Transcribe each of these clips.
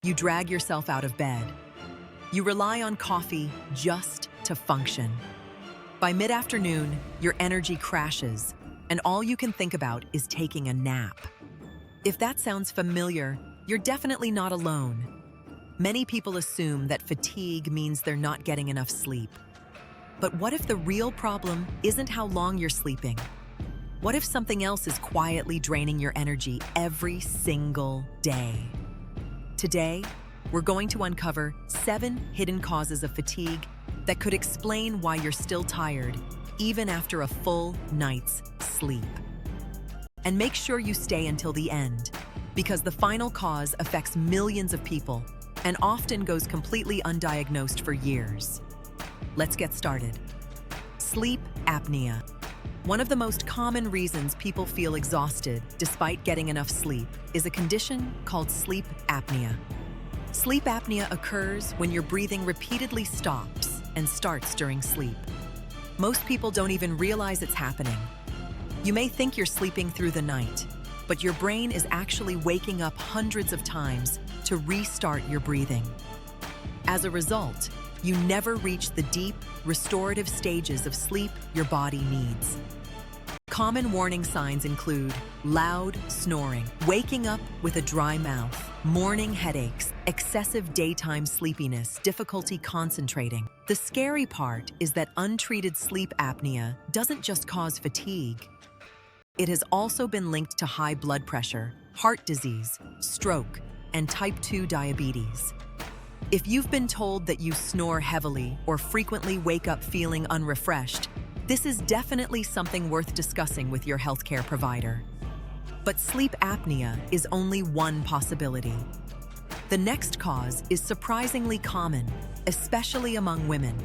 You drag yourself out of bed. You rely on coffee just to function. By mid-afternoon, your energy crashes, and all you can think about is taking a nap. If that sounds familiar, you're definitely not alone. Many people assume that fatigue means they're not getting enough sleep. But what if the real problem isn't how long you're sleeping? What if something else is quietly draining your energy every single day? Today, we're going to uncover 7 hidden causes of fatigue that could explain why you're still tired, even after a full night's sleep. And make sure you stay until the end, because the final cause affects millions of people and often goes completely undiagnosed for years. Let's get started. Sleep apnea. One of the most common reasons people feel exhausted despite getting enough sleep is a condition called sleep apnea. Sleep apnea occurs when your breathing repeatedly stops and starts during sleep. Most people don't even realize it's happening. You may think you're sleeping through the night, but your brain is actually waking up hundreds of times to restart your breathing. As a result, you never reach the deep, restorative stages of sleep your body needs. Common warning signs include loud snoring, waking up with a dry mouth, morning headaches, excessive daytime sleepiness, difficulty concentrating. The scary part is that untreated sleep apnea doesn't just cause fatigue. It has also been linked to high blood pressure, heart disease, stroke, and type 2 diabetes. If you've been told that you snore heavily or frequently wake up feeling unrefreshed, this is definitely something worth discussing with your healthcare provider. But sleep apnea is only one possibility. The next cause is surprisingly common, especially among women.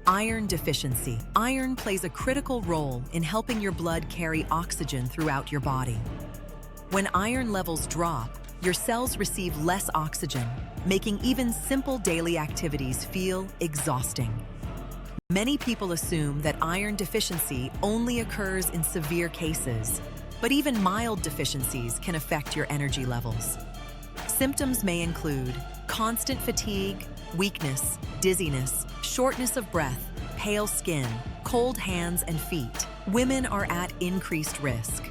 Iron deficiency. Iron plays a critical role in helping your blood carry oxygen throughout your body. When iron levels drop, your cells receive less oxygen, making even simple daily activities feel exhausting. Many people assume that iron deficiency only occurs in severe cases, but even mild deficiencies can affect your energy levels. Symptoms may include constant fatigue, weakness, dizziness, shortness of breath, pale skin, cold hands and feet. Women are at increased risk.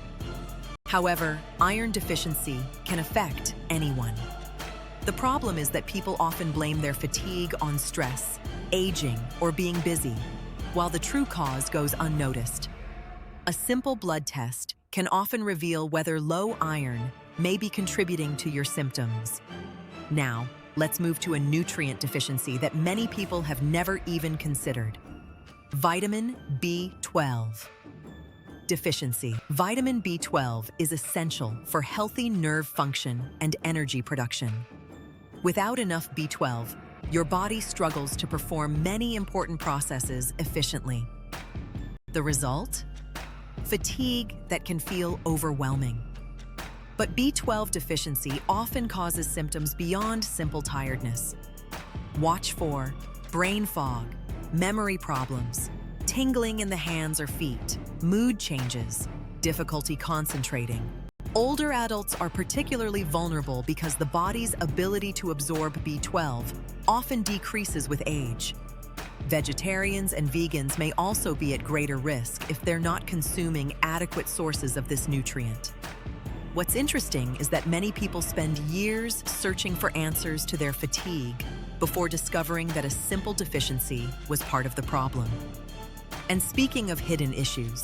However, iron deficiency can affect anyone. The problem is that people often blame their fatigue on stress, aging, or being busy, while the true cause goes unnoticed. A simple blood test can often reveal whether low iron may be contributing to your symptoms. Now, let's move to a nutrient deficiency that many people have never even considered. Vitamin B12 deficiency. Vitamin B12 is essential for healthy nerve function and energy production. Without enough B12, your body struggles to perform many important processes efficiently. The result? Fatigue that can feel overwhelming. But B12 deficiency often causes symptoms beyond simple tiredness. Watch for brain fog, memory problems, tingling in the hands or feet, mood changes, difficulty concentrating. Older adults are particularly vulnerable because the body's ability to absorb B12 often decreases with age. Vegetarians and vegans may also be at greater risk if they're not consuming adequate sources of this nutrient. What's interesting is that many people spend years searching for answers to their fatigue before discovering that a simple deficiency was part of the problem. And speaking of hidden issues,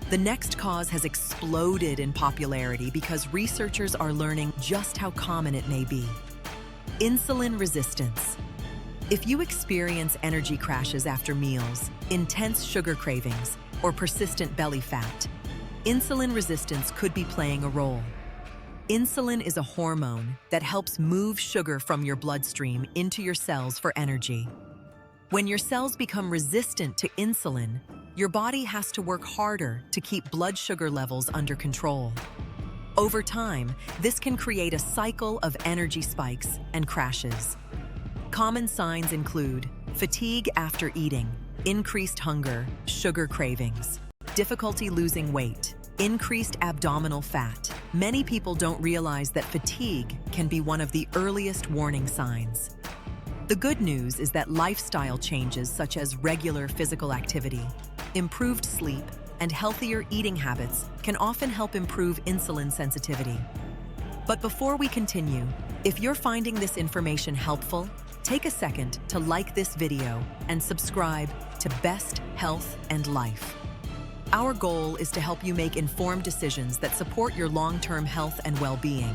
the next cause has exploded in popularity because researchers are learning just how common it may be. Insulin resistance. If you experience energy crashes after meals, intense sugar cravings, or persistent belly fat, insulin resistance could be playing a role. Insulin is a hormone that helps move sugar from your bloodstream into your cells for energy. When your cells become resistant to insulin, your body has to work harder to keep blood sugar levels under control. Over time, this can create a cycle of energy spikes and crashes. Common signs include fatigue after eating, increased hunger, sugar cravings, difficulty losing weight, increased abdominal fat, Many people don't realize that fatigue can be one of the earliest warning signs. The good news is that lifestyle changes such as regular physical activity, improved sleep, and healthier eating habits can often help improve insulin sensitivity. But before we continue, if you're finding this information helpful, take a second to like this video and subscribe to Best Health and Life. Our goal is to help you make informed decisions that support your long-term health and well-being.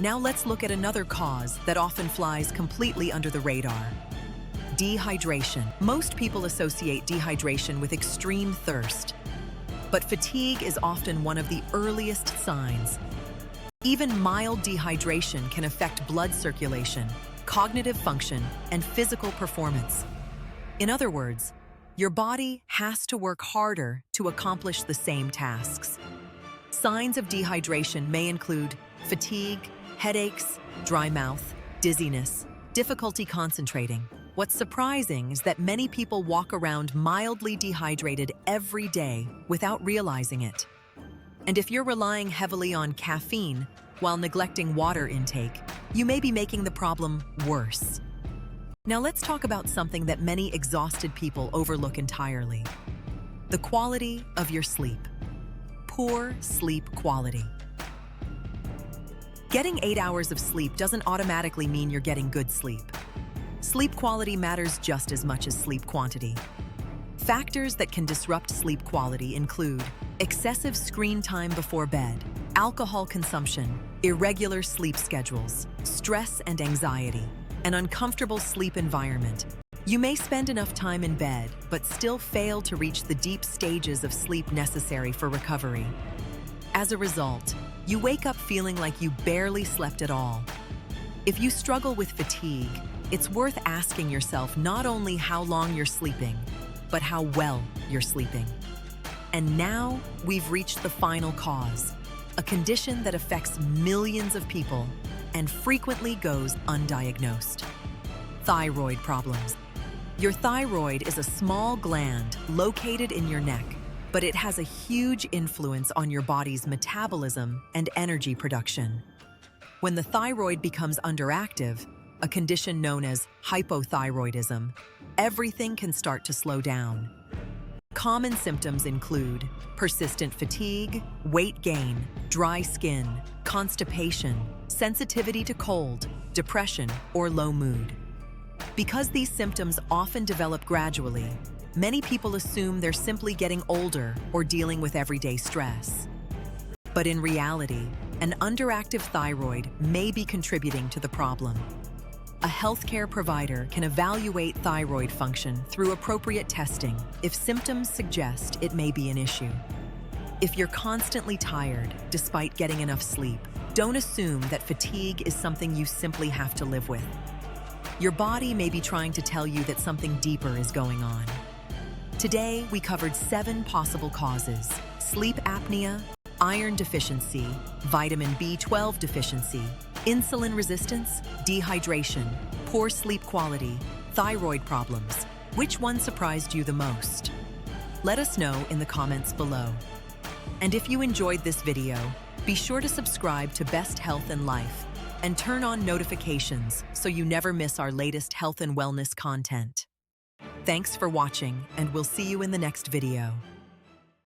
Now let's look at another cause that often flies completely under the radar. Dehydration. Most people associate dehydration with extreme thirst, but fatigue is often one of the earliest signs. Even mild dehydration can affect blood circulation, cognitive function, and physical performance. In other words, your body has to work harder to accomplish the same tasks. Signs of dehydration may include fatigue, headaches, dry mouth, dizziness, difficulty concentrating. What's surprising is that many people walk around mildly dehydrated every day without realizing it. And if you're relying heavily on caffeine while neglecting water intake, you may be making the problem worse. Now let's talk about something that many exhausted people overlook entirely: the quality of your sleep. Poor sleep quality. Getting 8 hours of sleep doesn't automatically mean you're getting good sleep. Sleep quality matters just as much as sleep quantity. Factors that can disrupt sleep quality include excessive screen time before bed, alcohol consumption, irregular sleep schedules, stress and anxiety, an uncomfortable sleep environment. You may spend enough time in bed, but still fail to reach the deep stages of sleep necessary for recovery. As a result, you wake up feeling like you barely slept at all. If you struggle with fatigue, it's worth asking yourself not only how long you're sleeping, but how well you're sleeping. And now we've reached the final cause, a condition that affects millions of people and frequently goes undiagnosed: thyroid problems. Your thyroid is a small gland located in your neck, but it has a huge influence on your body's metabolism and energy production. When the thyroid becomes underactive, a condition known as hypothyroidism, everything can start to slow down. Common symptoms include persistent fatigue, weight gain, dry skin, constipation, sensitivity to cold, depression, or low mood. Because these symptoms often develop gradually, many people assume they're simply getting older or dealing with everyday stress. But in reality, an underactive thyroid may be contributing to the problem. A healthcare provider can evaluate thyroid function through appropriate testing if symptoms suggest it may be an issue. If you're constantly tired despite getting enough sleep, don't assume that fatigue is something you simply have to live with. Your body may be trying to tell you that something deeper is going on. Today, we covered 7 possible causes: sleep apnea, iron deficiency, vitamin B12 deficiency, insulin resistance, dehydration, poor sleep quality, thyroid problems. Which one surprised you the most? Let us know in the comments below. And if you enjoyed this video, be sure to subscribe to Best Health and Life and turn on notifications so you never miss our latest health and wellness content. Thanks for watching, and we'll see you in the next video.